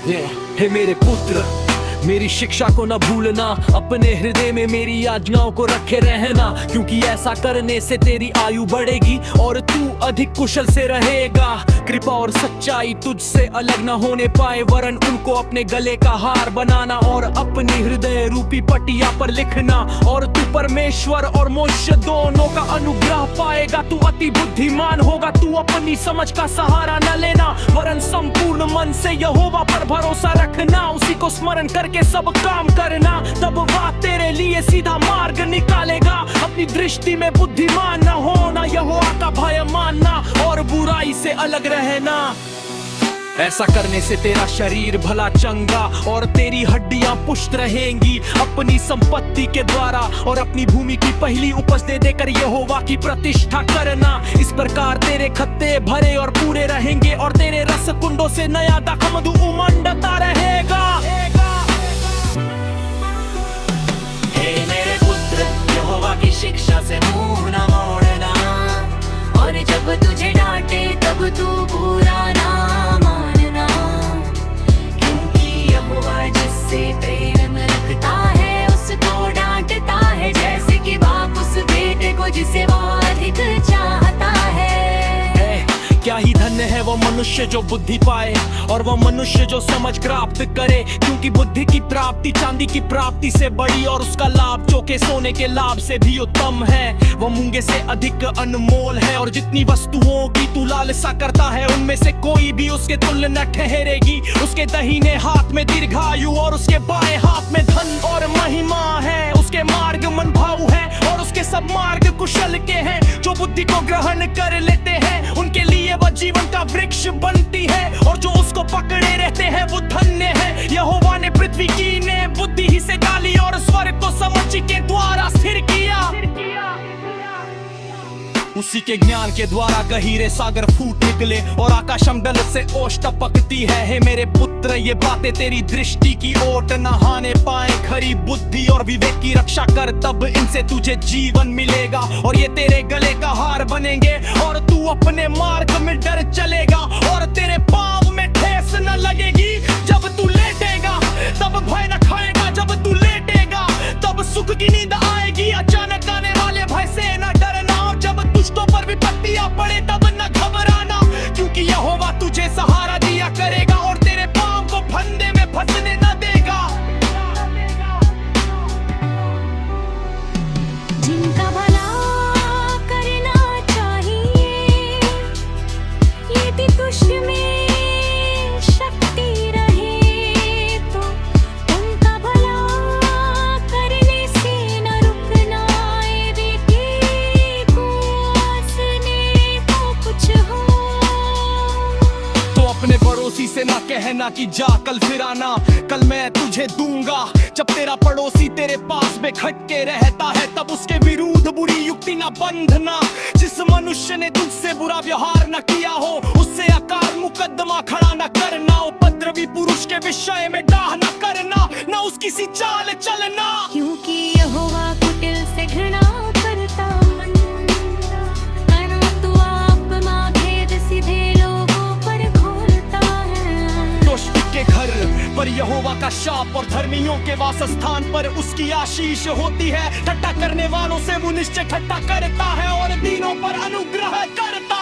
हे मेरे पुत्र, मेरी शिक्षा को न भूलना, अपने हृदय में मेरी आज्ञाओं को रखे रहना, क्योंकि ऐसा करने से तेरी आयु बढ़ेगी और तू अधिक कुशल से रहेगा। कृपा और सच्चाई तुझसे अलग न होने पाए, वरन उनको अपने गले का हार बनाना और अपनी हृदय रूपी पटिया पर लिखना। और तू परमेश्वर और मनुष्य दोनों का अनुग्रह पाएगा। तू अति बुद्धिमान होगा। तू अपनी समझ का सहारा न लेना, वरन संपूर्ण मन से यहोवा पर भरोसा रखना। उसी को स्मरण करके सब काम करना, तब वह तेरे लिए सीधा मार्ग निकालेगा। अपनी दृष्टि में बुद्धिमान न होना, यहोवा का भय मानना और बुराई से अलग रहना। ऐसा करने से तेरा शरीर भला चंगा और तेरी हड्डियां पुष्ट रहेंगी। अपनी संपत्ति के द्वारा और अपनी भूमि की पहली उपज दे देकर यहोवा की प्रतिष्ठा करना। इस प्रकार तेरे खत्ते भरे और पूरे रहेंगे और तेरे रस कुंडों से नया दाखमधु उमंडता रहेगा। हे मेरे पुत्र, यहोवा की शिक्षा से मुंह न मोड़ना, और जब तुझे डांटे तब तू बुरा ना मानना, क्योंकि यहोवा जिससे प्रेम रखता है उसको डांटता है, जैसे कि बाप उस बेटे को जिसे वो अधिक चाहता है। क्या ही धन्य है वो मनुष्य जो बुद्धि पाए और वो मनुष्य जो समझ प्राप्त करे, क्योंकि बुद्धि की प्राप्ति चांदी की प्राप्ति से बड़ी और उसका लाभ चौके सोने के लाभ से भी उत्तम है। वो मूंगे से अधिक अनमोल है और जितनी वस्तुओं की तू लालसा करता है उनमें से कोई भी उसके तुल्य न ठहरेगी। उसके दाहिने हाथ में दीर्घायु और उसके बाएं हाथ में धन और महिमा है। उसके मार्ग मनभाऊ है और उसके सब मार्ग कुशल के हैं। जो बुद्धि को ग्रहण कर लेते हैं उनके लिए वह जीवन का वृक्ष बनती है, और जो उसको पकड़े रहते हैं वो धन्य है। यहोवा ने पृथ्वी की ने बुद्धि ही से डाली और स्वर्ग को समझ के द्वारा स्थिर किया। उसी के ज्ञान के द्वारा गहीरे सागर फूट निकले और आकाशमंडल से ओष टपकती है। हे मेरे पुत्र, ये बातें तेरी दृष्टि की ओट नहाने पाए। खरी बुद्धि और विवेक की रक्षा कर, तब इनसे तुझे जीवन मिलेगा और ये तेरे गले का हार बनेंगे। और तू अपने मार्ग में डर चलेगा और तेरे पाँव में ठेस न लगेगी। जब तू लेटेगा तब भय न खाएगा, जब तू लेटेगा तब सुख की नींद आएगी। अचानक आने वाले भय से न डरना, और जब दुष्टों पर विपत्तियां पड़े तब न घबराना, क्योंकि यहोवा तुझे सहारा दिया करेगा और तेरे पाँव को फंदे में फंसने न देगा। जिनका भला करना चाहिए, यदि तुझ में शक्ति रहे तो उनका भला करने से न रुकना। ए बेटे को आसने को कुछ हो तो अपने पड़ोसी से ना कहना कि जा कल फिर आना, कल मैं तुझे दूंगा। जब तेरा पड़ोसी तेरे पास में खटके रहता है तब उसके विरुद्ध बुरी युक्ति ना बंधना। जिस मनुष्य ने तुझसे बुरा व्यवहार न किया हो उससे अकार मुकदमा खड़ा न करना। उपद्रवी पुरुष के विषय में डाह न करना, न उसकी सी चाल चलना, क्योंकि यहोवा कुटिल से घृणा करता मन, परंतु अपना भेद सीधे लोगों पर खोलता है। दुष्ट के घर पर यहोवा का शाप और धर्मियों के वासस्थान पर उसकी आशीष होती है। ठट्ठा करने वालों से वो निश्चय ठट्ठा करता है और दीनों पर अनुग्रह करता